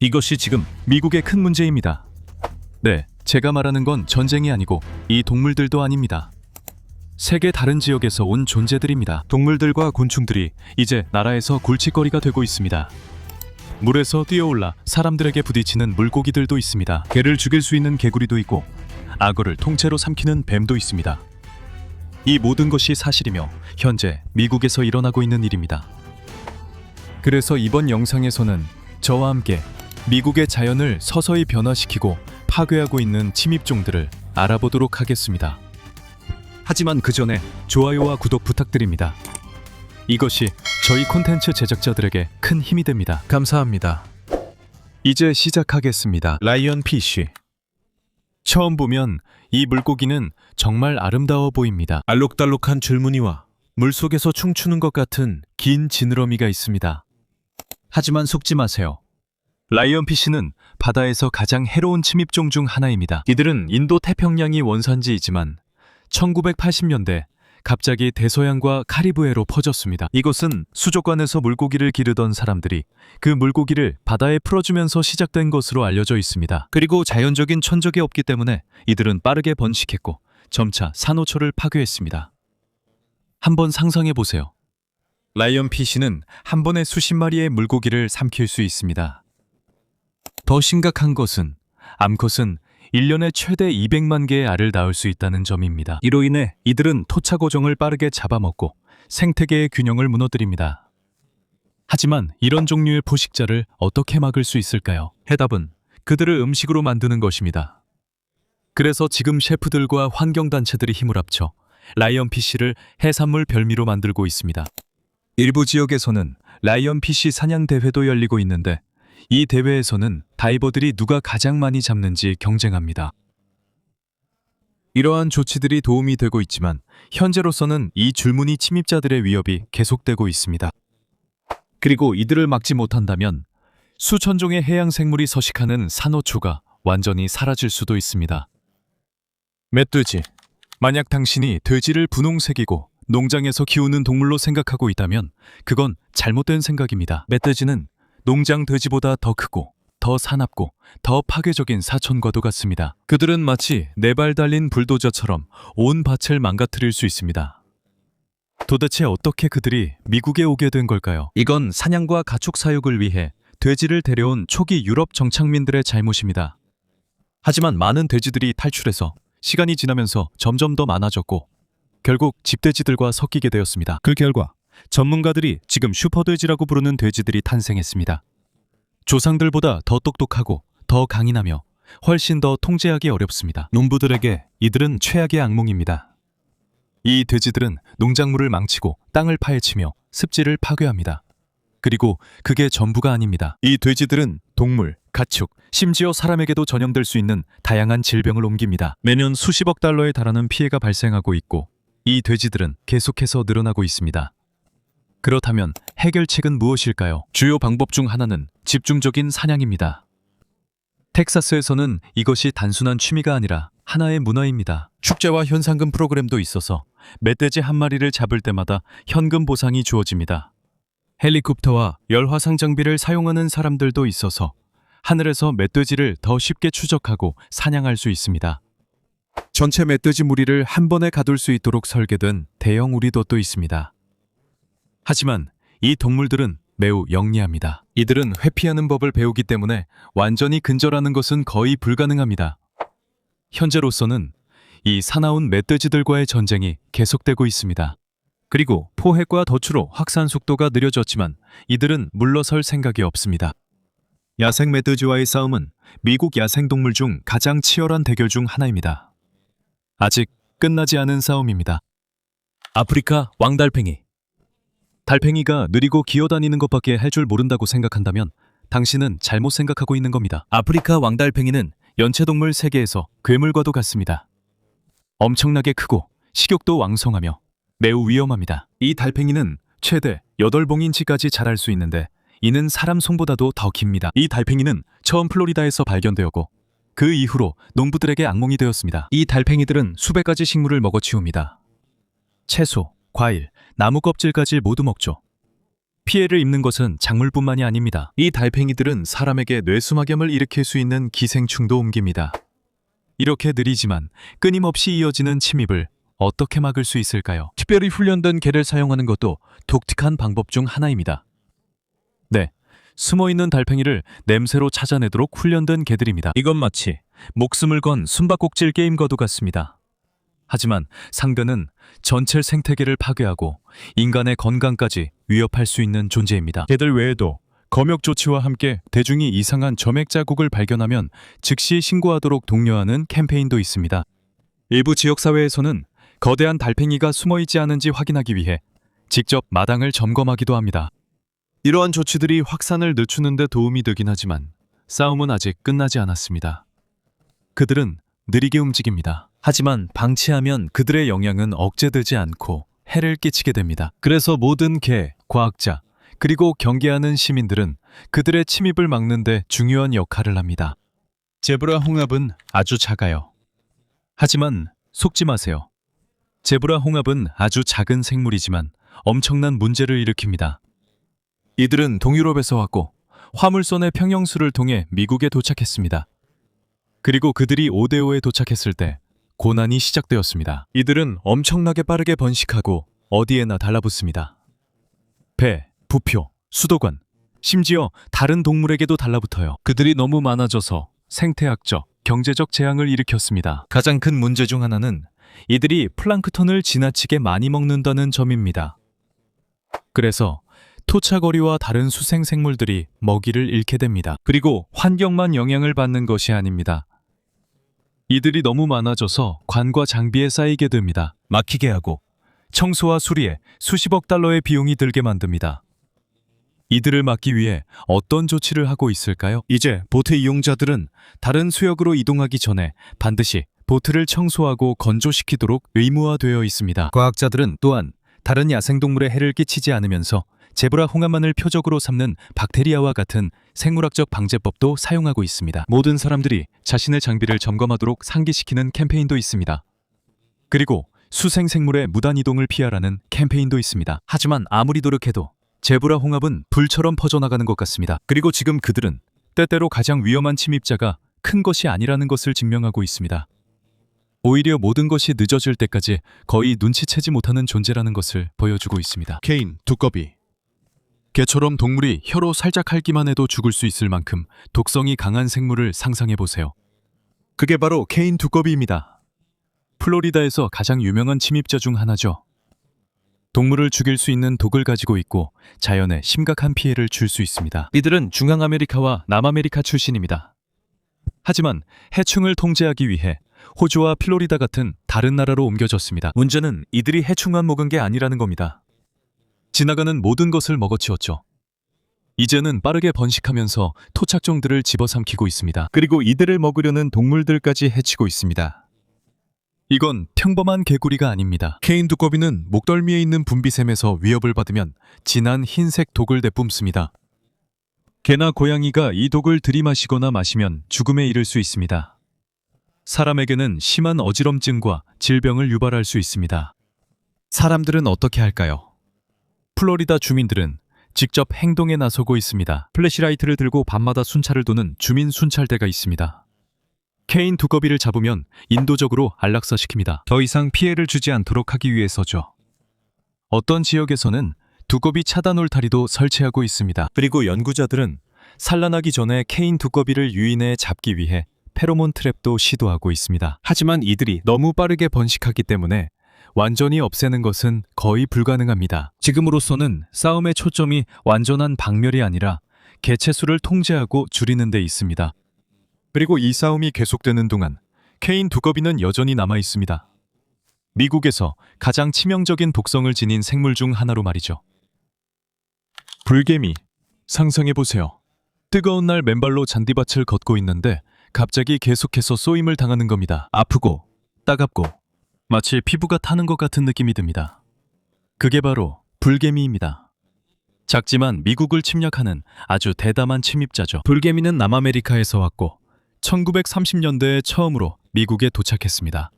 이것이 지금 미국의 큰 문제입니다. 네, 제가 말하는 건 전쟁이 아니고 이 동물들도 아닙니다. 세계 다른 지역에서 온 존재들입니다. 동물들과 곤충들이 이제 나라에서 골칫거리가 되고 있습니다. 물에서 뛰어올라 사람들에게 부딪히는 물고기들도 있습니다. 개를 죽일 수 있는 개구리도 있고 악어를 통째로 삼키는 뱀도 있습니다. 이 모든 것이 사실이며 현재 미국에서 일어나고 있는 일입니다. 그래서 이번 영상에서는 저와 함께 미국의 자연을 서서히 변화시키고 파괴하고 있는 침입종들을 알아보도록 하겠습니다. 하지만 그 전에 좋아요와 구독 부탁드립니다. 이것이 저희 콘텐츠 제작자들에게 큰 힘이 됩니다. 감사합니다. 이제 시작하겠습니다. 라이언 피쉬. 처음 보면 이 물고기는 정말 아름다워 보입니다. 알록달록한 줄무늬와 물속에서 춤추는 것 같은 긴 지느러미가 있습니다. 하지만 속지 마세요. 라이언 피쉬는 바다에서 가장 해로운 침입종 중 하나입니다. 이들은 인도 태평양이 원산지이지만 1980년대 갑자기 대서양과 카리브해로 퍼졌습니다. 이곳은 수족관에서 물고기를 기르던 사람들이 그 물고기를 바다에 풀어주면서 시작된 것으로 알려져 있습니다. 그리고 자연적인 천적이 없기 때문에 이들은 빠르게 번식했고 점차 산호초를 파괴했습니다. 한번 상상해 보세요. 라이언 피쉬는 한 번에 수십 마리의 물고기를 삼킬 수 있습니다. 더 심각한 것은 암컷은 1년에 최대 200만 개의 알을 낳을 수 있다는 점입니다. 이로 인해 이들은 토착 어종을 빠르게 잡아먹고 생태계의 균형을 무너뜨립니다. 하지만 이런 종류의 포식자를 어떻게 막을 수 있을까요? 해답은 그들을 음식으로 만드는 것입니다. 그래서 지금 셰프들과 환경단체들이 힘을 합쳐 라이언 피쉬를 해산물 별미로 만들고 있습니다. 일부 지역에서는 라이언 피쉬 사냥 대회도 열리고 있는데 이 대회에서는 다이버들이 누가 가장 많이 잡는지 경쟁합니다. 이러한 조치들이 도움이 되고 있지만 현재로서는 이 줄무늬 침입자들의 위협이 계속되고 있습니다. 그리고 이들을 막지 못한다면 수천 종의 해양 생물이 서식하는 산호초가 완전히 사라질 수도 있습니다. 멧돼지. 만약 당신이 돼지를 분홍색이고 농장에서 키우는 동물로 생각하고 있다면 그건 잘못된 생각입니다. 멧돼지는 농장 돼지보다 더 크고 더 사납고 더 파괴적인 사촌과도 같습니다. 그들은 마치 4발 달린 불도저처럼 온 밭을 망가뜨릴 수 있습니다. 도대체 어떻게 그들이 미국에 오게 된 걸까요? 이건 사냥과 가축 사육을 위해 돼지를 데려온 초기 유럽 정착민들의 잘못입니다. 하지만 많은 돼지들이 탈출해서 시간이 지나면서 점점 더 많아졌고 결국 집돼지들과 섞이게 되었습니다. 그 결과 전문가들이 지금 슈퍼돼지라고 부르는 돼지들이 탄생했습니다. 조상들보다 더 똑똑하고 더 강인하며 훨씬 더 통제하기 어렵습니다. 농부들에게 이들은 최악의 악몽입니다. 이 돼지들은 농작물을 망치고 땅을 파헤치며 습지를 파괴합니다. 그리고 그게 전부가 아닙니다. 이 돼지들은 동물, 가축, 심지어 사람에게도 전염될 수 있는 다양한 질병을 옮깁니다. 매년 수십억 달러에 달하는 피해가 발생하고 있고 이 돼지들은 계속해서 늘어나고 있습니다. 그렇다면 해결책은 무엇일까요? 주요 방법 중 하나는 집중적인 사냥입니다. 텍사스에서는 이것이 단순한 취미가 아니라 하나의 문화입니다. 축제와 현상금 프로그램도 있어서 멧돼지 한 마리를 잡을 때마다 현금 보상이 주어집니다. 헬리콥터와 열화상 장비를 사용하는 사람들도 있어서 하늘에서 멧돼지를 더 쉽게 추적하고 사냥할 수 있습니다. 전체 멧돼지 무리를 한 번에 가둘 수 있도록 설계된 대형 우리도 있습니다. 하지만 이 동물들은 매우 영리합니다. 이들은 회피하는 법을 배우기 때문에 완전히 근절하는 것은 거의 불가능합니다. 현재로서는 이 사나운 멧돼지들과의 전쟁이 계속되고 있습니다. 그리고 포획과 더추로 확산 속도가 느려졌지만 이들은 물러설 생각이 없습니다. 야생 멧돼지와의 싸움은 미국 야생동물 중 가장 치열한 대결 중 하나입니다. 아직 끝나지 않은 싸움입니다. 아프리카 왕달팽이. 달팽이가 느리고 기어다니는 것밖에 할 줄 모른다고 생각한다면 당신은 잘못 생각하고 있는 겁니다. 아프리카 왕달팽이는 연체동물 세계에서 괴물과도 같습니다. 엄청나게 크고 식욕도 왕성하며 매우 위험합니다. 이 달팽이는 최대 8봉인치까지 자랄 수 있는데 이는 사람 손보다도 더 깁니다. 이 달팽이는 처음 플로리다에서 발견되었고 그 이후로 농부들에게 악몽이 되었습니다. 이 달팽이들은 수백 가지 식물을 먹어치웁니다. 채소, 과일, 나무 껍질까지 모두 먹죠. 피해를 입는 것은 작물뿐만이 아닙니다. 이 달팽이들은 사람에게 뇌수막염을 일으킬 수 있는 기생충도 옮깁니다. 이렇게 느리지만 끊임없이 이어지는 침입을 어떻게 막을 수 있을까요? 특별히 훈련된 개를 사용하는 것도 독특한 방법 중 하나입니다. 네, 숨어있는 달팽이를 냄새로 찾아내도록 훈련된 개들입니다. 이건 마치 목숨을 건 숨바꼭질 게임과도 같습니다. 하지만 상대는 전체 생태계를 파괴하고 인간의 건강까지 위협할 수 있는 존재입니다. 개들 외에도 검역 조치와 함께 대중이 이상한 점액 자국을 발견하면 즉시 신고하도록 독려하는 캠페인도 있습니다. 일부 지역사회에서는 거대한 달팽이가 숨어있지 않은지 확인하기 위해 직접 마당을 점검하기도 합니다. 이러한 조치들이 확산을 늦추는 데 도움이 되긴 하지만 싸움은 아직 끝나지 않았습니다. 그들은 느리게 움직입니다. 하지만 방치하면 그들의 영향은 억제되지 않고 해를 끼치게 됩니다. 그래서 모든 개, 과학자, 그리고 경계하는 시민들은 그들의 침입을 막는 데 중요한 역할을 합니다. 제브라 홍합은 아주 작아요. 하지만 속지 마세요. 제브라 홍합은 아주 작은 생물이지만 엄청난 문제를 일으킵니다. 이들은 동유럽에서 왔고 화물선의 평형수를 통해 미국에 도착했습니다. 그리고 그들이 오데오에 도착했을 때 고난이 시작되었습니다. 이들은 엄청나게 빠르게 번식하고 어디에나 달라붙습니다. 배, 부표, 수도관, 심지어 다른 동물에게도 달라붙어요. 그들이 너무 많아져서 생태학적, 경제적 재앙을 일으켰습니다. 가장 큰 문제 중 하나는 이들이 플랑크톤을 지나치게 많이 먹는다는 점입니다. 그래서 토착어리와 다른 수생 생물들이 먹이를 잃게 됩니다. 그리고 환경만 영향을 받는 것이 아닙니다. 이들이 너무 많아져서 관과 장비에 쌓이게 됩니다. 막히게 하고 청소와 수리에 수십억 달러의 비용이 들게 만듭니다. 이들을 막기 위해 어떤 조치를 하고 있을까요? 이제 보트 이용자들은 다른 수역으로 이동하기 전에 반드시 보트를 청소하고 건조시키도록 의무화되어 있습니다. 과학자들은 또한 다른 야생동물에 해를 끼치지 않으면서 제브라 홍합만을 표적으로 삼는 박테리아와 같은 생물학적 방제법도 사용하고 있습니다. 모든 사람들이 자신의 장비를 점검하도록 상기시키는 캠페인도 있습니다. 그리고 수생생물의 무단이동을 피하라는 캠페인도 있습니다. 하지만 아무리 노력해도 제브라 홍합은 불처럼 퍼져나가는 것 같습니다. 그리고 지금 그들은 때때로 가장 위험한 침입자가 큰 것이 아니라는 것을 증명하고 있습니다. 오히려 모든 것이 늦어질 때까지 거의 눈치채지 못하는 존재라는 것을 보여주고 있습니다. 케인, 두꺼비. 개처럼 동물이 혀로 살짝 핥기만 해도 죽을 수 있을 만큼 독성이 강한 생물을 상상해보세요. 그게 바로 케인 두꺼비입니다. 플로리다에서 가장 유명한 침입자 중 하나죠. 동물을 죽일 수 있는 독을 가지고 있고 자연에 심각한 피해를 줄 수 있습니다. 이들은 중앙아메리카와 남아메리카 출신입니다. 하지만 해충을 통제하기 위해 호주와 플로리다 같은 다른 나라로 옮겨졌습니다. 문제는 이들이 해충만 먹은 게 아니라는 겁니다. 지나가는 모든 것을 먹어치웠죠. 이제는 빠르게 번식하면서 토착종들을 집어삼키고 있습니다. 그리고 이들을 먹으려는 동물들까지 해치고 있습니다. 이건 평범한 개구리가 아닙니다. 케인 두꺼비는 목덜미에 있는 분비샘에서 위협을 받으면 진한 흰색 독을 내뿜습니다. 개나 고양이가 이 독을 들이마시거나 마시면 죽음에 이를 수 있습니다. 사람에게는 심한 어지럼증과 질병을 유발할 수 있습니다. 사람들은 어떻게 할까요? 플로리다 주민들은 직접 행동에 나서고 있습니다. 플래시라이트를 들고 밤마다 순찰을 도는 주민 순찰대가 있습니다. 케인 두꺼비를 잡으면 인도적으로 안락사시킵니다. 더 이상 피해를 주지 않도록 하기 위해서죠. 어떤 지역에서는 두꺼비 차단 울타리도 설치하고 있습니다. 그리고 연구자들은 산란하기 전에 케인 두꺼비를 유인해 잡기 위해 페로몬 트랩도 시도하고 있습니다. 하지만 이들이 너무 빠르게 번식하기 때문에 완전히 없애는 것은 거의 불가능합니다. 지금으로서는 싸움의 초점이 완전한 박멸이 아니라 개체수를 통제하고 줄이는 데 있습니다. 그리고 이 싸움이 계속되는 동안 케인 두꺼비는 여전히 남아 있습니다. 미국에서 가장 치명적인 독성을 지닌 생물 중 하나로 말이죠. 불개미, 상상해보세요. 뜨거운 날 맨발로 잔디밭을 걷고 있는데 갑자기 계속해서 쏘임을 당하는 겁니다. 아프고 따갑고 마치 피부가 타는 것 같은 느낌이 듭니다. 그게 바로 불개미입니다. 작지만 미국을 침략하는 아주 대담한 침입자죠. 불개미는 남아메리카에서 왔고 1930년대에 처음으로 미국에 도착했습니다.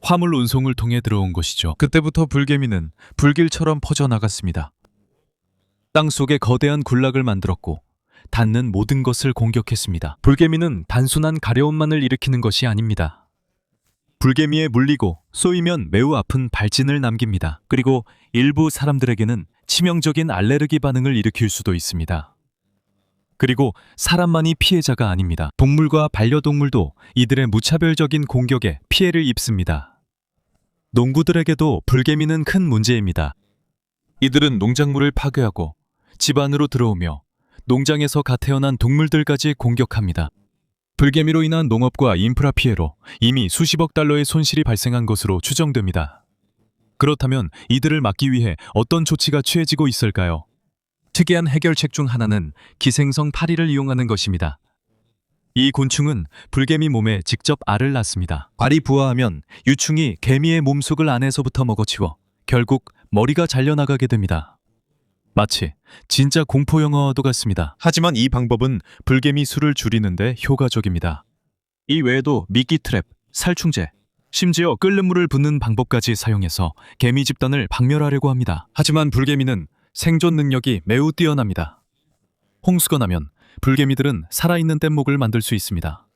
화물 운송을 통해 들어온 것이죠. 그때부터 불개미는 불길처럼 퍼져나갔습니다. 땅속에 거대한 군락을 만들었고 닿는 모든 것을 공격했습니다. 불개미는 단순한 가려움만을 일으키는 것이 아닙니다. 불개미에 물리고 쏘이면 매우 아픈 발진을 남깁니다. 그리고 일부 사람들에게는 치명적인 알레르기 반응을 일으킬 수도 있습니다. 그리고 사람만이 피해자가 아닙니다. 동물과 반려동물도 이들의 무차별적인 공격에 피해를 입습니다. 농부들에게도 불개미는 큰 문제입니다. 이들은 농작물을 파괴하고 집 안으로 들어오며 농장에서 갓 태어난 동물들까지 공격합니다. 불개미로 인한 농업과 인프라 피해로 이미 수십억 달러의 손실이 발생한 것으로 추정됩니다. 그렇다면 이들을 막기 위해 어떤 조치가 취해지고 있을까요? 특이한 해결책 중 하나는 기생성 파리를 이용하는 것입니다. 이 곤충은 불개미 몸에 직접 알을 낳습니다. 알이 부화하면 유충이 개미의 몸속을 안에서부터 먹어치워 결국 머리가 잘려나가게 됩니다. 마치 진짜 공포 영화와도 같습니다. 하지만 이 방법은 불개미 수를 줄이는 데 효과적입니다. 이 외에도 미끼 트랩, 살충제, 심지어 끓는 물을 붓는 방법까지 사용해서 개미 집단을 박멸하려고 합니다. 하지만 불개미는 생존 능력이 매우 뛰어납니다. 홍수가 나면 불개미들은 살아있는 뗏목을 만들 수 있습니다.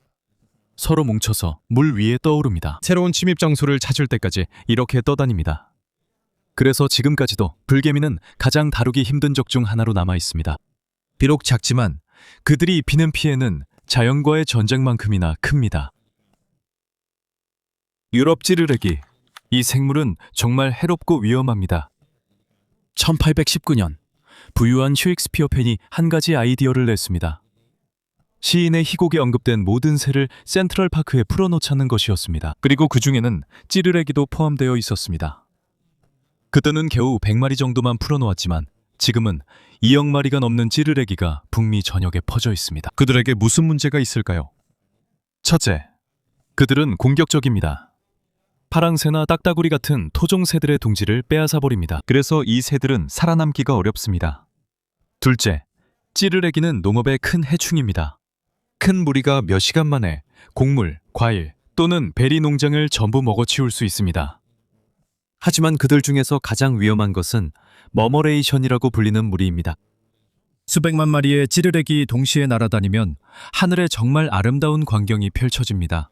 서로 뭉쳐서 물 위에 떠오릅니다. 새로운 침입 장소를 찾을 때까지 이렇게 떠다닙니다. 그래서 지금까지도 불개미는 가장 다루기 힘든 적 중 하나로 남아 있습니다. 비록 작지만 그들이 입히는 피해는 자연과의 전쟁만큼이나 큽니다. 유럽 찌르레기. 이 생물은 정말 해롭고 위험합니다. 1819년 부유한 셰익스피어 팬이 한 가지 아이디어를 냈습니다. 시인의 희곡에 언급된 모든 새를 센트럴파크에 풀어놓자는 것이었습니다. 그리고 그 중에는 찌르레기도 포함되어 있었습니다. 그때는 겨우 100마리 정도만 풀어놓았지만 지금은 2억 마리가 넘는 찌르레기가 북미 전역에 퍼져 있습니다. 그들에게 무슨 문제가 있을까요? 첫째, 그들은 공격적입니다. 파랑새나 딱따구리 같은 토종새들의 둥지를 빼앗아버립니다. 그래서 이 새들은 살아남기가 어렵습니다. 둘째, 찌르레기는 농업의 큰 해충입니다. 큰 무리가 몇 시간 만에 곡물, 과일 또는 베리 농장을 전부 먹어치울 수 있습니다. 하지만 그들 중에서 가장 위험한 것은 머머레이션이라고 불리는 무리입니다. 수백만 마리의 찌르레기 동시에 날아다니면 하늘에 정말 아름다운 광경이 펼쳐집니다.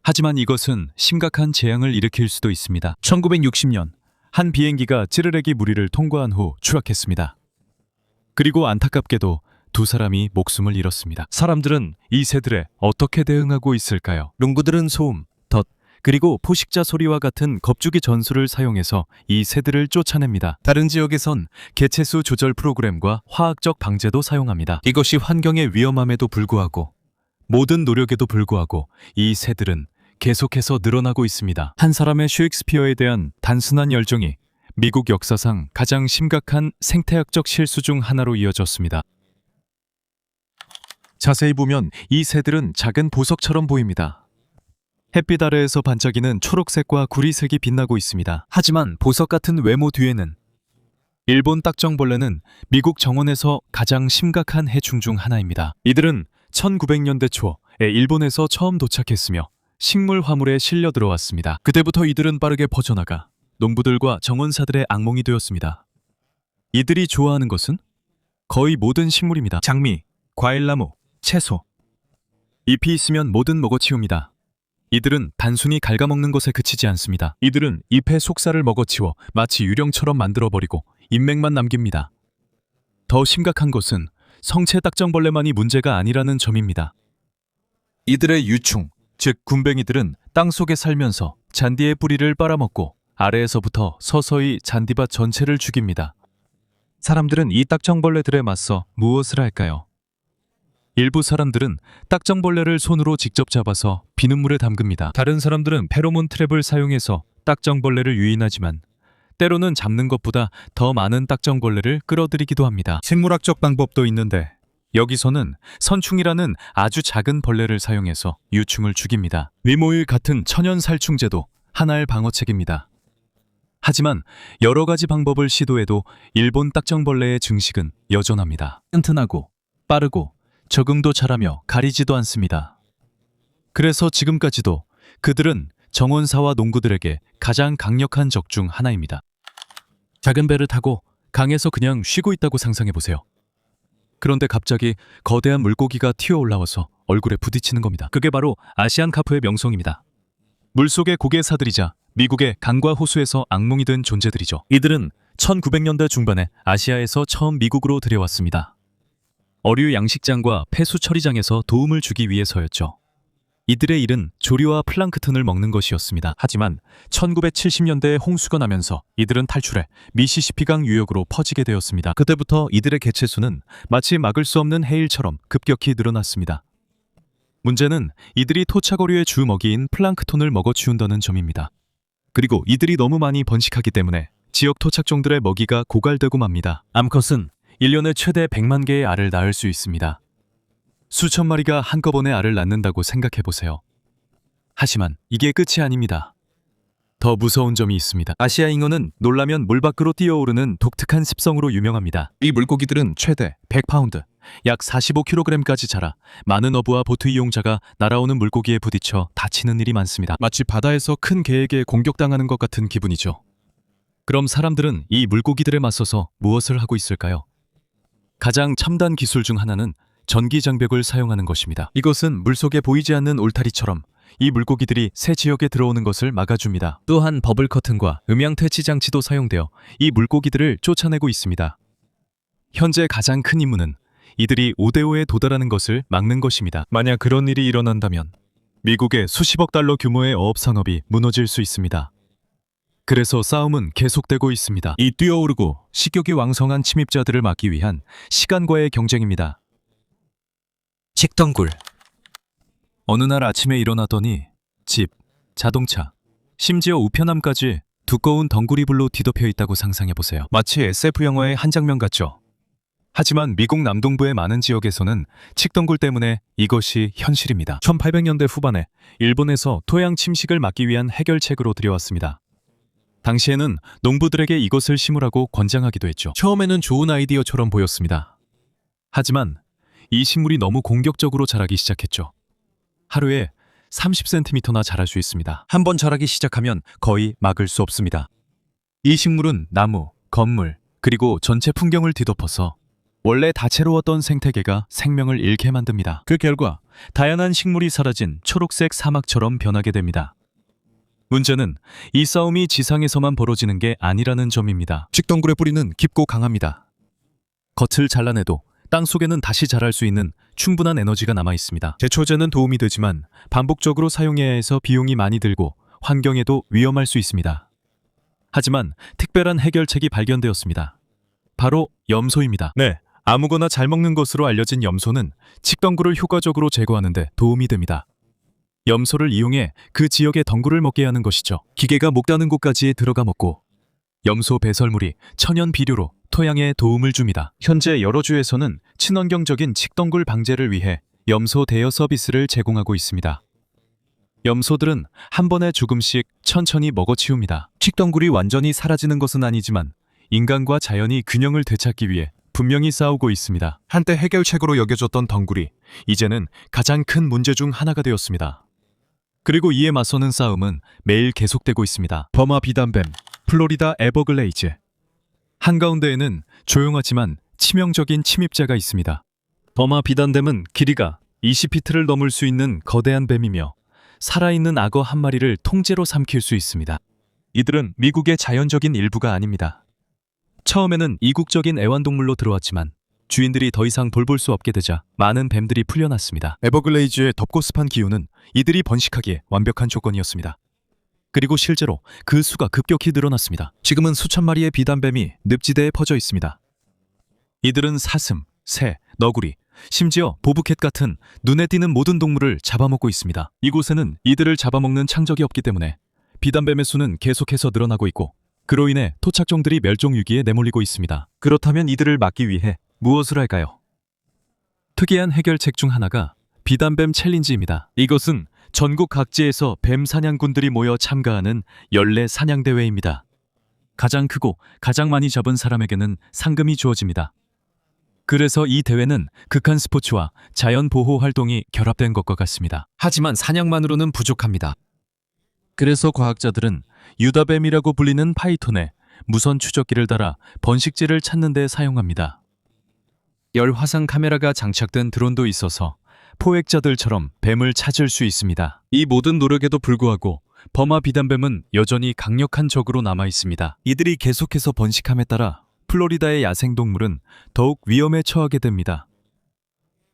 하지만 이것은 심각한 재앙을 일으킬 수도 있습니다. 1960년 한 비행기가 찌르레기 무리를 통과한 후 추락했습니다. 그리고 안타깝게도 두 사람이 목숨을 잃었습니다. 사람들은 이 새들에 어떻게 대응하고 있을까요? 농부들은 소음, 덫, 그리고 포식자 소리와 같은 겁주기 전술을 사용해서 이 새들을 쫓아냅니다. 다른 지역에선 개체수 조절 프로그램과 화학적 방제도 사용합니다. 이것이 환경의 위험함에도 불구하고 모든 노력에도 불구하고 이 새들은 계속해서 늘어나고 있습니다. 한 사람의 셰익스피어에 대한 단순한 열정이 미국 역사상 가장 심각한 생태학적 실수 중 하나로 이어졌습니다. 자세히 보면 이 새들은 작은 보석처럼 보입니다. 햇빛 아래에서 반짝이는 초록색과 구리색이 빛나고 있습니다. 하지만 보석 같은 외모 뒤에는 일본 딱정벌레는 미국 정원에서 가장 심각한 해충 중 하나입니다. 이들은 1900년대 초에 일본에서 처음 도착했으며 식물 화물에 실려 들어왔습니다. 그때부터 이들은 빠르게 퍼져나가 농부들과 정원사들의 악몽이 되었습니다. 이들이 좋아하는 것은 거의 모든 식물입니다. 장미, 과일나무, 채소. 잎이 있으면 뭐든 먹어치웁니다. 이들은 단순히 갉아먹는 것에 그치지 않습니다. 이들은 잎의 속살을 먹어치워 마치 유령처럼 만들어버리고 인맥만 남깁니다. 더 심각한 것은 성체 딱정벌레만이 문제가 아니라는 점입니다. 이들의 유충, 즉 군뱅이들은 땅속에 살면서 잔디의 뿌리를 빨아먹고 아래에서부터 서서히 잔디밭 전체를 죽입니다. 사람들은 이 딱정벌레들에 맞서 무엇을 할까요? 일부 사람들은 딱정벌레를 손으로 직접 잡아서 비눗물에 담급니다. 다른 사람들은 페로몬 트랩을 사용해서 딱정벌레를 유인하지만 때로는 잡는 것보다 더 많은 딱정벌레를 끌어들이기도 합니다. 생물학적 방법도 있는데 여기서는 선충이라는 아주 작은 벌레를 사용해서 유충을 죽입니다. 위모일 같은 천연 살충제도 하나의 방어책입니다. 하지만 여러 가지 방법을 시도해도 일본 딱정벌레의 증식은 여전합니다. 튼튼하고 빠르고 적응도 잘하며 가리지도 않습니다. 그래서 지금까지도 그들은 정원사와 농부들에게 가장 강력한 적 중 하나입니다. 작은 배를 타고 강에서 그냥 쉬고 있다고 상상해 보세요. 그런데 갑자기 거대한 물고기가 튀어 올라와서 얼굴에 부딪히는 겁니다. 그게 바로 아시안 카프의 명성입니다. 물속의 고개사들이자 미국의 강과 호수에서 악몽이 된 존재들이죠. 이들은 1900년대 중반에 아시아에서 처음 미국으로 들여왔습니다. 어류 양식장과 폐수 처리장에서 도움을 주기 위해서였죠. 이들의 일은 조류와 플랑크톤을 먹는 것이었습니다. 하지만 1970년대에 홍수가 나면서 이들은 탈출해 미시시피강 유역으로 퍼지게 되었습니다. 그때부터 이들의 개체수는 마치 막을 수 없는 해일처럼 급격히 늘어났습니다. 문제는 이들이 토착어류의 주 먹이인 플랑크톤을 먹어치운다는 점입니다. 그리고 이들이 너무 많이 번식하기 때문에 지역 토착종들의 먹이가 고갈되고 맙니다. 암컷은 1년에 최대 100만 개의 알을 낳을 수 있습니다. 수천 마리가 한꺼번에 알을 낳는다고 생각해보세요. 하지만 이게 끝이 아닙니다. 더 무서운 점이 있습니다. 아시아 잉어는 놀라면 물 밖으로 뛰어오르는 독특한 습성으로 유명합니다. 이 물고기들은 최대 100파운드, 약 45kg까지 자라 많은 어부와 보트 이용자가 날아오는 물고기에 부딪혀 다치는 일이 많습니다. 마치 바다에서 큰 개에게 공격당하는 것 같은 기분이죠. 그럼 사람들은 이 물고기들에 맞서서 무엇을 하고 있을까요? 가장 첨단 기술 중 하나는 전기 장벽을 사용하는 것입니다. 이것은 물속에 보이지 않는 울타리처럼 이 물고기들이 새 지역에 들어오는 것을 막아줍니다. 또한 버블 커튼과 음향 퇴치 장치도 사용되어 이 물고기들을 쫓아내고 있습니다. 현재 가장 큰 임무는 이들이 5대5에 도달하는 것을 막는 것입니다. 만약 그런 일이 일어난다면 미국의 수십억 달러 규모의 어업 산업이 무너질 수 있습니다. 그래서 싸움은 계속되고 있습니다. 이 뛰어오르고 식욕이 왕성한 침입자들을 막기 위한 시간과의 경쟁입니다. 칡덩굴. 어느 날 아침에 일어나더니 집, 자동차, 심지어 우편함까지 두꺼운 덩굴이불로 뒤덮여 있다고 상상해보세요. 마치 SF 영화의 한 장면 같죠? 하지만 미국 남동부의 많은 지역에서는 칡덩굴 때문에 이것이 현실입니다. 1800년대 후반에 일본에서 토양 침식을 막기 위한 해결책으로 들여왔습니다. 당시에는 농부들에게 이것을 심으라고 권장하기도 했죠. 처음에는 좋은 아이디어처럼 보였습니다. 하지만 이 식물이 너무 공격적으로 자라기 시작했죠. 하루에 30cm나 자랄 수 있습니다. 한번 자라기 시작하면 거의 막을 수 없습니다. 이 식물은 나무, 건물, 그리고 전체 풍경을 뒤덮어서 원래 다채로웠던 생태계가 생명을 잃게 만듭니다. 그 결과 다양한 식물이 사라진 초록색 사막처럼 변하게 됩니다. 문제는 이 싸움이 지상에서만 벌어지는 게 아니라는 점입니다. 칡덩굴의 뿌리는 깊고 강합니다. 겉을 잘라내도 땅속에는 다시 자랄 수 있는 충분한 에너지가 남아 있습니다. 제초제는 도움이 되지만 반복적으로 사용해야 해서 비용이 많이 들고 환경에도 위험할 수 있습니다. 하지만 특별한 해결책이 발견되었습니다. 바로 염소입니다. 네, 아무거나 잘 먹는 것으로 알려진 염소는 칡덩굴을 효과적으로 제거하는 데 도움이 됩니다. 염소를 이용해 그 지역의 덩굴을 먹게 하는 것이죠. 기계가 목 닿는 곳까지 들어가 먹고 염소 배설물이 천연 비료로 토양에 도움을 줍니다. 현재 여러 주에서는 친환경적인 칡덩굴 방제를 위해 염소 대여 서비스를 제공하고 있습니다. 염소들은 한 번에 조금씩 천천히 먹어치웁니다. 칡덩굴이 완전히 사라지는 것은 아니지만 인간과 자연이 균형을 되찾기 위해 분명히 싸우고 있습니다. 한때 해결책으로 여겨졌던 덩굴이 이제는 가장 큰 문제 중 하나가 되었습니다. 그리고 이에 맞서는 싸움은 매일 계속되고 있습니다. 버마 비단뱀, 플로리다 에버글레이즈. 한가운데에는 조용하지만 치명적인 침입자가 있습니다. 버마 비단뱀은 길이가 20피트를 넘을 수 있는 거대한 뱀이며 살아있는 악어 한 마리를 통째로 삼킬 수 있습니다. 이들은 미국의 자연적인 일부가 아닙니다. 처음에는 이국적인 애완동물로 들어왔지만 주인들이 더 이상 돌볼 수 없게 되자 많은 뱀들이 풀려났습니다. 에버글레이즈의 덥고 습한 기후는 이들이 번식하기에 완벽한 조건이었습니다. 그리고 실제로 그 수가 급격히 늘어났습니다. 지금은 수천 마리의 비단뱀이 늪지대에 퍼져 있습니다. 이들은 사슴, 새, 너구리, 심지어 보브캣 같은 눈에 띄는 모든 동물을 잡아먹고 있습니다. 이곳에는 이들을 잡아먹는 창적이 없기 때문에 비단뱀의 수는 계속해서 늘어나고 있고 그로 인해 토착종들이 멸종 위기에 내몰리고 있습니다. 그렇다면 이들을 막기 위해 무엇을 할까요? 특이한 해결책 중 하나가 비단뱀 챌린지입니다. 이것은 전국 각지에서 뱀 사냥꾼들이 모여 참가하는 연례 사냥대회입니다. 가장 크고 가장 많이 잡은 사람에게는 상금이 주어집니다. 그래서 이 대회는 극한 스포츠와 자연 보호 활동이 결합된 것과 같습니다. 하지만 사냥만으로는 부족합니다. 그래서 과학자들은 유다뱀이라고 불리는 파이톤에 무선 추적기를 달아 번식지를 찾는 데 사용합니다. 열 화상 카메라가 장착된 드론도 있어서 포획자들처럼 뱀을 찾을 수 있습니다. 이 모든 노력에도 불구하고 버마 비단뱀은 여전히 강력한 적으로 남아 있습니다. 이들이 계속해서 번식함에 따라 플로리다의 야생동물은 더욱 위험에 처하게 됩니다.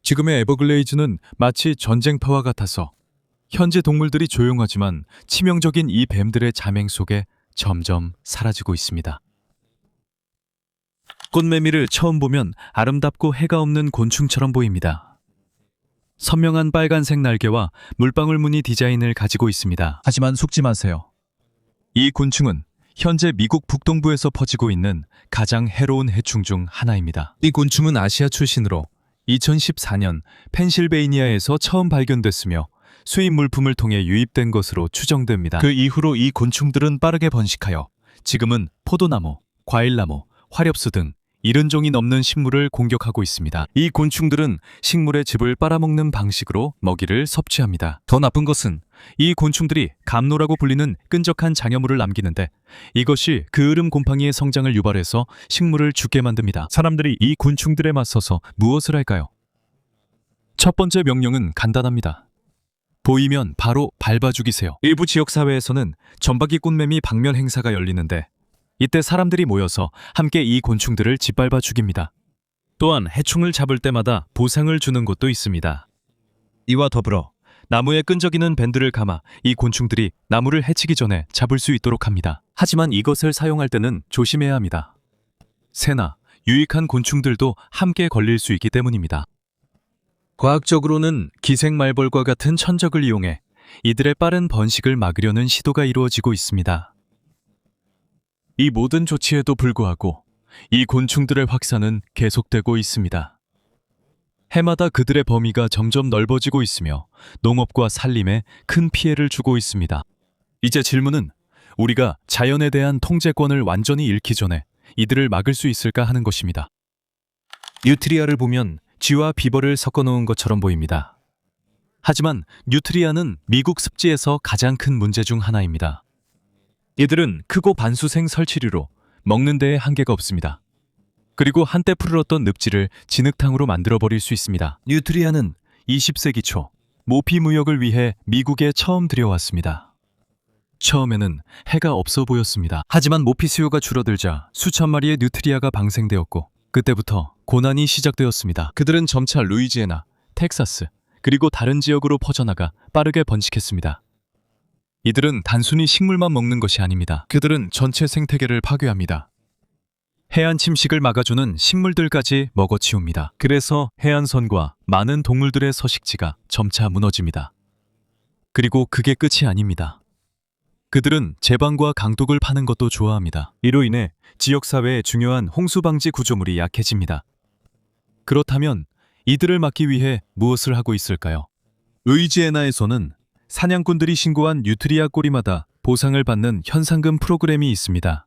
지금의 에버글레이즈는 마치 전쟁터와 같아서 현재 동물들이 조용하지만 치명적인 이 뱀들의 자맹 속에 점점 사라지고 있습니다. 꽃매미를 처음 보면 아름답고 해가 없는 곤충처럼 보입니다. 선명한 빨간색 날개와 물방울 무늬 디자인을 가지고 있습니다. 하지만 속지 마세요. 이 곤충은 현재 미국 북동부에서 퍼지고 있는 가장 해로운 해충 중 하나입니다. 이 곤충은 아시아 출신으로 2014년 펜실베이니아에서 처음 발견됐으며 수입 물품을 통해 유입된 것으로 추정됩니다. 그 이후로 이 곤충들은 빠르게 번식하여 지금은 포도나무, 과일나무, 화렵수 등 70종이 넘는 식물을 공격하고 있습니다. 이 곤충들은 식물의 즙을 빨아먹는 방식으로 먹이를 섭취합니다. 더 나쁜 것은 이 곤충들이 감노라고 불리는 끈적한 장애물을 남기는데 이것이 그을음 곰팡이의 성장을 유발해서 식물을 죽게 만듭니다. 사람들이 이 곤충들에 맞서서 무엇을 할까요? 첫 번째 명령은 간단합니다. 보이면 바로 밟아 죽이세요. 일부 지역사회에서는 점박이 꽃매미 방면 행사가 열리는데 이때 사람들이 모여서 함께 이 곤충들을 짓밟아 죽입니다. 또한 해충을 잡을 때마다 보상을 주는 곳도 있습니다. 이와 더불어 나무에 끈적이는 밴드를 감아 이 곤충들이 나무를 해치기 전에 잡을 수 있도록 합니다. 하지만 이것을 사용할 때는 조심해야 합니다. 새나 유익한 곤충들도 함께 걸릴 수 있기 때문입니다. 과학적으로는 기생말벌과 같은 천적을 이용해 이들의 빠른 번식을 막으려는 시도가 이루어지고 있습니다. 이 모든 조치에도 불구하고 이 곤충들의 확산은 계속되고 있습니다. 해마다 그들의 범위가 점점 넓어지고 있으며 농업과 산림에 큰 피해를 주고 있습니다. 이제 질문은 우리가 자연에 대한 통제권을 완전히 잃기 전에 이들을 막을 수 있을까 하는 것입니다. 뉴트리아를 보면 쥐와 비버를 섞어 놓은 것처럼 보입니다. 하지만 뉴트리아는 미국 습지에서 가장 큰 문제 중 하나입니다. 이들은 크고 반수생 설치류로 먹는 데에 한계가 없습니다. 그리고 한때 푸르렀던 늪지를 진흙탕으로 만들어버릴 수 있습니다. 뉴트리아는 20세기 초 모피 무역을 위해 미국에 처음 들여왔습니다. 처음에는 해가 없어 보였습니다. 하지만 모피 수요가 줄어들자 수천 마리의 뉴트리아가 방생되었고 그때부터 고난이 시작되었습니다. 그들은 점차 루이지애나, 텍사스, 그리고 다른 지역으로 퍼져나가 빠르게 번식했습니다. 이들은 단순히 식물만 먹는 것이 아닙니다. 그들은 전체 생태계를 파괴합니다. 해안 침식을 막아주는 식물들까지 먹어치웁니다. 그래서 해안선과 많은 동물들의 서식지가 점차 무너집니다. 그리고 그게 끝이 아닙니다. 그들은 제방과 강둑을 파는 것도 좋아합니다. 이로 인해 지역사회의 중요한 홍수방지 구조물이 약해집니다. 그렇다면 이들을 막기 위해 무엇을 하고 있을까요? 루이지애나에서는 사냥꾼들이 신고한 뉴트리아 꼬리마다 보상을 받는 현상금 프로그램이 있습니다.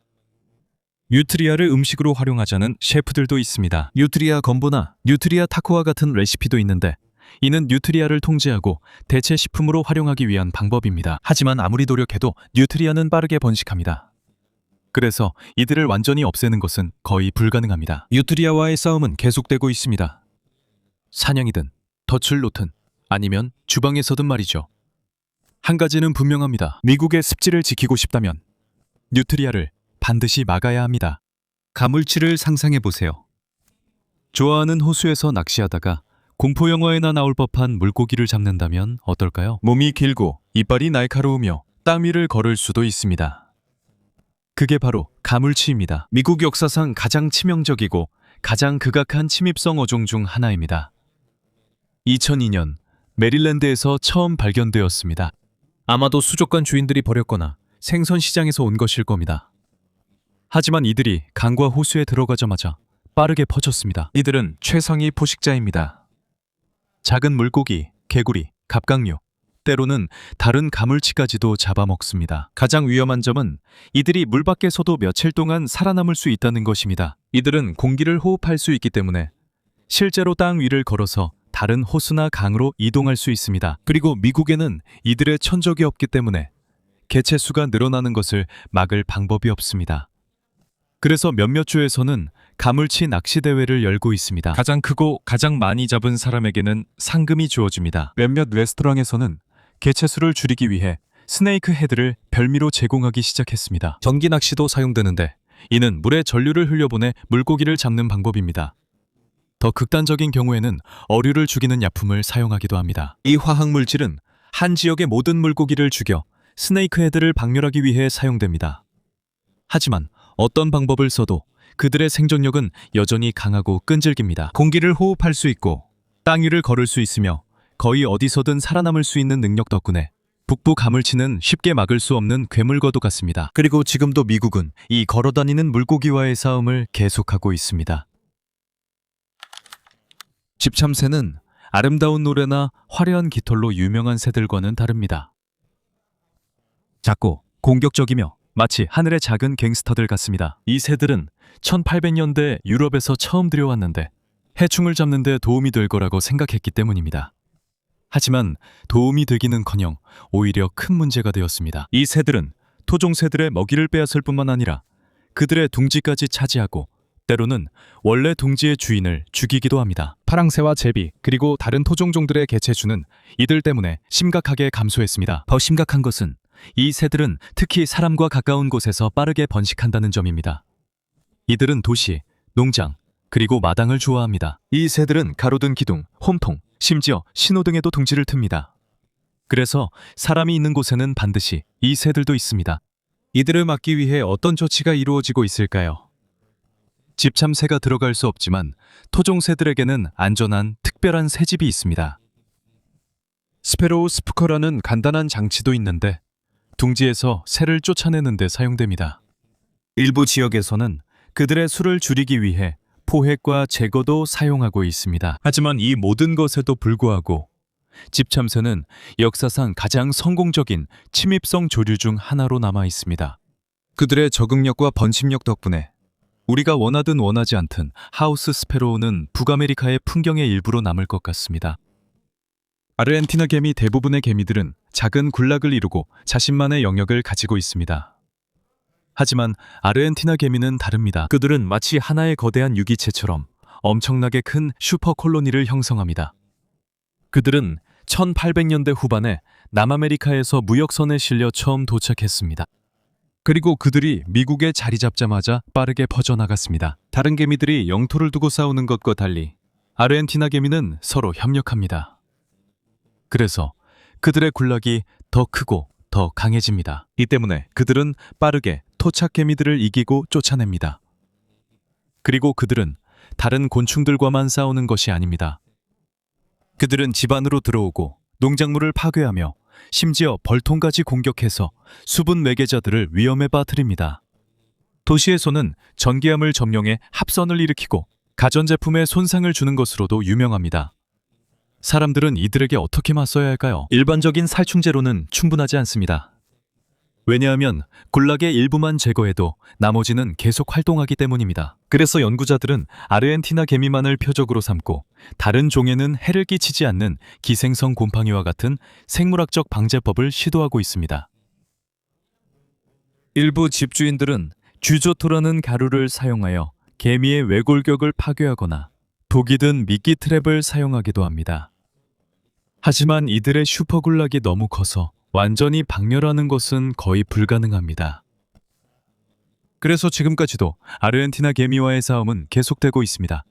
뉴트리아를 음식으로 활용하자는 셰프들도 있습니다. 뉴트리아 건보나 뉴트리아 타코와 같은 레시피도 있는데 이는 뉴트리아를 통제하고 대체 식품으로 활용하기 위한 방법입니다. 하지만 아무리 노력해도 뉴트리아는 빠르게 번식합니다. 그래서 이들을 완전히 없애는 것은 거의 불가능합니다. 뉴트리아와의 싸움은 계속되고 있습니다. 사냥이든 덫을 놓든 아니면 주방에서든 말이죠. 한 가지는 분명합니다. 미국의 습지를 지키고 싶다면 뉴트리아를 반드시 막아야 합니다. 가물치를 상상해 보세요. 좋아하는 호수에서 낚시하다가 공포 영화에나 나올 법한 물고기를 잡는다면 어떨까요? 몸이 길고 이빨이 날카로우며 땅 위를 걸을 수도 있습니다. 그게 바로 가물치입니다. 미국 역사상 가장 치명적이고 가장 극악한 침입성 어종 중 하나입니다. 2002년 메릴랜드에서 처음 발견되었습니다. 아마도 수족관 주인들이 버렸거나 생선 시장에서 온 것일 겁니다. 하지만 이들이 강과 호수에 들어가자마자 빠르게 퍼졌습니다. 이들은 최상위 포식자입니다. 작은 물고기, 개구리, 갑각류, 때로는 다른 가물치까지도 잡아먹습니다. 가장 위험한 점은 이들이 물 밖에서도 며칠 동안 살아남을 수 있다는 것입니다. 이들은 공기를 호흡할 수 있기 때문에 실제로 땅 위를 걸어서 다른 호수나 강으로 이동할 수 있습니다. 그리고 미국에는 이들의 천적이 없기 때문에 개체수가 늘어나는 것을 막을 방법이 없습니다. 그래서 몇몇 주에서는 가물치 낚시 대회를 열고 있습니다. 가장 크고 가장 많이 잡은 사람에게는 상금이 주어집니다. 몇몇 레스토랑에서는 개체수를 줄이기 위해 스네이크 헤드를 별미로 제공하기 시작했습니다. 전기 낚시도 사용되는데 이는 물에 전류를 흘려보내 물고기를 잡는 방법입니다. 더 극단적인 경우에는 어류를 죽이는 약품을 사용하기도 합니다. 이 화학물질은 한 지역의 모든 물고기를 죽여 스네이크 헤드를 박멸하기 위해 사용됩니다. 하지만 어떤 방법을 써도 그들의 생존력은 여전히 강하고 끈질깁니다. 공기를 호흡할 수 있고 땅 위를 걸을 수 있으며 거의 어디서든 살아남을 수 있는 능력 덕분에 북부 가물치는 쉽게 막을 수 없는 괴물과도 같습니다. 그리고 지금도 미국은 이 걸어다니는 물고기와의 싸움을 계속하고 있습니다. 집참새는 아름다운 노래나 화려한 깃털로 유명한 새들과는 다릅니다. 작고 공격적이며 마치 하늘의 작은 갱스터들 같습니다. 이 새들은 1800년대 유럽에서 처음 들여왔는데 해충을 잡는 데 도움이 될 거라고 생각했기 때문입니다. 하지만 도움이 되기는커녕 오히려 큰 문제가 되었습니다. 이 새들은 토종새들의 먹이를 빼앗을 뿐만 아니라 그들의 둥지까지 차지하고 때로는 원래 둥지의 주인을 죽이기도 합니다. 파랑새와 제비 그리고 다른 토종종들의 개체수는 이들 때문에 심각하게 감소했습니다. 더 심각한 것은 이 새들은 특히 사람과 가까운 곳에서 빠르게 번식한다는 점입니다. 이들은 도시, 농장, 그리고 마당을 좋아합니다. 이 새들은 가로등 기둥, 홈통, 심지어 신호등에도 둥지를 틉니다. 그래서 사람이 있는 곳에는 반드시 이 새들도 있습니다. 이들을 막기 위해 어떤 조치가 이루어지고 있을까요? 집참새가 들어갈 수 없지만 토종새들에게는 안전한 특별한 새집이 있습니다. 스페로우 스푸커라는 간단한 장치도 있는데 둥지에서 새를 쫓아내는 데 사용됩니다. 일부 지역에서는 그들의 수를 줄이기 위해 포획과 제거도 사용하고 있습니다. 하지만 이 모든 것에도 불구하고 집참새는 역사상 가장 성공적인 침입성 조류 중 하나로 남아 있습니다. 그들의 적응력과 번식력 덕분에 우리가 원하든 원하지 않든 하우스 스페로우는 북아메리카의 풍경의 일부로 남을 것 같습니다. 아르헨티나 개미 대부분의 개미들은 작은 군락을 이루고 자신만의 영역을 가지고 있습니다. 하지만 아르헨티나 개미는 다릅니다. 그들은 마치 하나의 거대한 유기체처럼 엄청나게 큰 슈퍼 콜로니를 형성합니다. 그들은 1800년대 후반에 남아메리카에서 무역선에 실려 처음 도착했습니다. 그리고 그들이 미국에 자리 잡자마자 빠르게 퍼져나갔습니다. 다른 개미들이 영토를 두고 싸우는 것과 달리 아르헨티나 개미는 서로 협력합니다. 그래서 그들의 군락이 더 크고 더 강해집니다. 이 때문에 그들은 빠르게 토착 개미들을 이기고 쫓아냅니다. 그리고 그들은 다른 곤충들과만 싸우는 것이 아닙니다. 그들은 집 안으로 들어오고 농작물을 파괴하며 심지어 벌통까지 공격해서 수분 매개자들을 위험에 빠뜨립니다. 도시에서는 전기암을 점령해 합선을 일으키고 가전제품에 손상을 주는 것으로도 유명합니다. 사람들은 이들에게 어떻게 맞서야 할까요? 일반적인 살충제로는 충분하지 않습니다. 왜냐하면 군락의 일부만 제거해도 나머지는 계속 활동하기 때문입니다. 그래서 연구자들은 아르헨티나 개미만을 표적으로 삼고 다른 종에는 해를 끼치지 않는 기생성 곰팡이와 같은 생물학적 방제법을 시도하고 있습니다. 일부 집주인들은 쥐조토라는 가루를 사용하여 개미의 외골격을 파괴하거나 독이 든 미끼 트랩을 사용하기도 합니다. 하지만 이들의 슈퍼군락이 너무 커서 완전히 박멸하는 것은 거의 불가능합니다. 그래서 지금까지도 아르헨티나 개미와의 싸움은 계속되고 있습니다.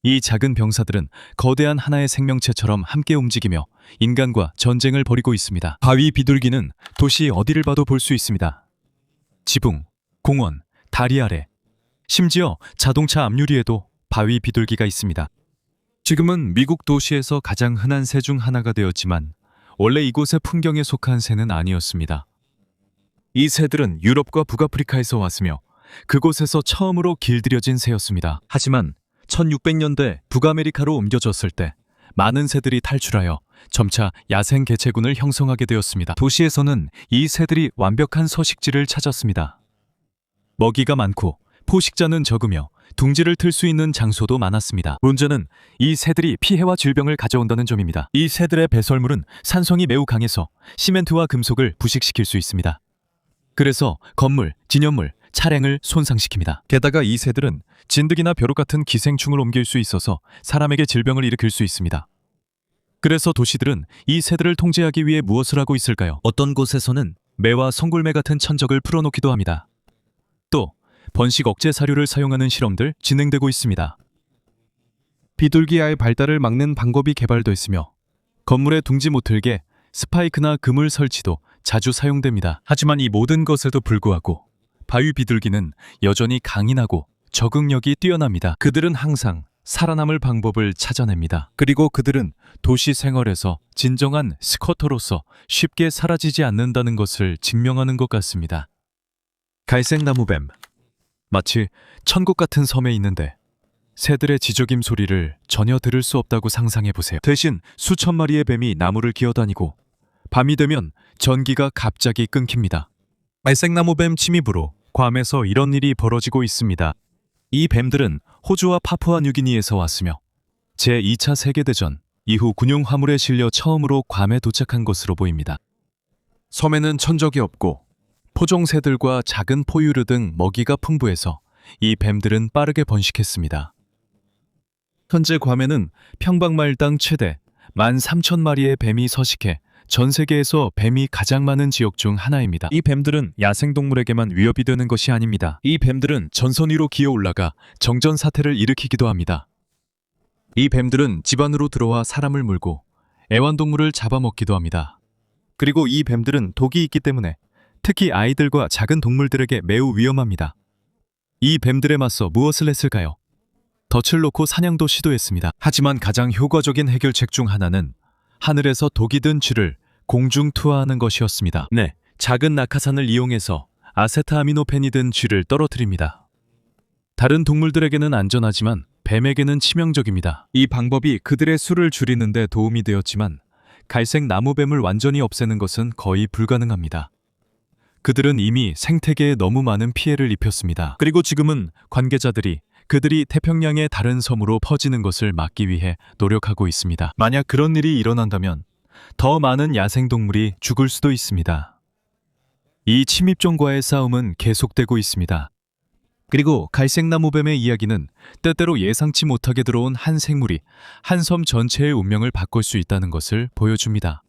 이 작은 병사들은 거대한 하나의 생명체처럼 함께 움직이며 인간과 전쟁을 벌이고 있습니다. 바위 비둘기는 도시 어디를 봐도 볼 수 있습니다. 지붕, 공원, 다리 아래, 심지어 자동차 앞유리에도 바위 비둘기가 있습니다. 지금은 미국 도시에서 가장 흔한 새 중 하나가 되었지만 원래 이곳의 풍경에 속한 새는 아니었습니다. 이 새들은 유럽과 북아프리카에서 왔으며 그곳에서 처음으로 길들여진 새였습니다. 하지만 1600년대 북아메리카로 옮겨졌을 때 많은 새들이 탈출하여 점차 야생 개체군을 형성하게 되었습니다. 도시에서는 이 새들이 완벽한 서식지를 찾았습니다. 먹이가 많고 포식자는 적으며 둥지를 틀 수 있는 장소도 많았습니다. 문제는 이 새들이 피해와 질병을 가져온다는 점입니다. 이 새들의 배설물은 산성이 매우 강해서 시멘트와 금속을 부식시킬 수 있습니다. 그래서 건물, 진연물, 차량을 손상시킵니다. 게다가 이 새들은 진드기나 벼룩 같은 기생충을 옮길 수 있어서 사람에게 질병을 일으킬 수 있습니다. 그래서 도시들은 이 새들을 통제하기 위해 무엇을 하고 있을까요? 어떤 곳에서는 매와 송골매 같은 천적을 풀어놓기도 합니다. 또 번식 억제 사료를 사용하는 실험들 진행되고 있습니다. 비둘기알 발달을 막는 방법이 개발돼 있으며 건물에 둥지 못틀게 스파이크나 그물 설치도 자주 사용됩니다. 하지만 이 모든 것에도 불구하고 바위 비둘기는 여전히 강인하고 적응력이 뛰어납니다. 그들은 항상 살아남을 방법을 찾아냅니다. 그리고 그들은 도시 생활에서 진정한 스쿼터로서 쉽게 사라지지 않는다는 것을 증명하는 것 같습니다. 갈색 나무뱀. 마치 천국 같은 섬에 있는데 새들의 지저귐 소리를 전혀 들을 수 없다고 상상해보세요. 대신 수천 마리의 뱀이 나무를 기어다니고 밤이 되면 전기가 갑자기 끊깁니다. 갈색 나무뱀 침입으로 괌에서 이런 일이 벌어지고 있습니다. 이 뱀들은 호주와 파푸아 뉴기니에서 왔으며 제2차 세계대전 이후 군용 화물에 실려 처음으로 괌에 도착한 것으로 보입니다. 섬에는 천적이 없고 포종새들과 작은 포유류 등 먹이가 풍부해서 이 뱀들은 빠르게 번식했습니다. 현재 괌에는 평방마일당 최대 13,000마리의 뱀이 서식해 전 세계에서 뱀이 가장 많은 지역 중 하나입니다. 이 뱀들은 야생동물에게만 위협이 되는 것이 아닙니다. 이 뱀들은 전선 위로 기어 올라가 정전 사태를 일으키기도 합니다. 이 뱀들은 집 안으로 들어와 사람을 물고 애완동물을 잡아먹기도 합니다. 그리고 이 뱀들은 독이 있기 때문에 특히 아이들과 작은 동물들에게 매우 위험합니다. 이 뱀들에 맞서 무엇을 했을까요? 덫을 놓고 사냥도 시도했습니다. 하지만 가장 효과적인 해결책 중 하나는 하늘에서 독이 든 쥐를 공중 투하하는 것이었습니다. 네, 작은 낙하산을 이용해서 아세트아미노펜이 든 쥐를 떨어뜨립니다. 다른 동물들에게는 안전하지만 뱀에게는 치명적입니다. 이 방법이 그들의 수를 줄이는 데 도움이 되었지만 갈색 나무뱀을 완전히 없애는 것은 거의 불가능합니다. 그들은 이미 생태계에 너무 많은 피해를 입혔습니다. 그리고 지금은 관계자들이 그들이 태평양의 다른 섬으로 퍼지는 것을 막기 위해 노력하고 있습니다. 만약 그런 일이 일어난다면 더 많은 야생동물이 죽을 수도 있습니다. 이 침입종과의 싸움은 계속되고 있습니다. 그리고 갈색나무뱀의 이야기는 때때로 예상치 못하게 들어온 한 생물이 한 섬 전체의 운명을 바꿀 수 있다는 것을 보여줍니다.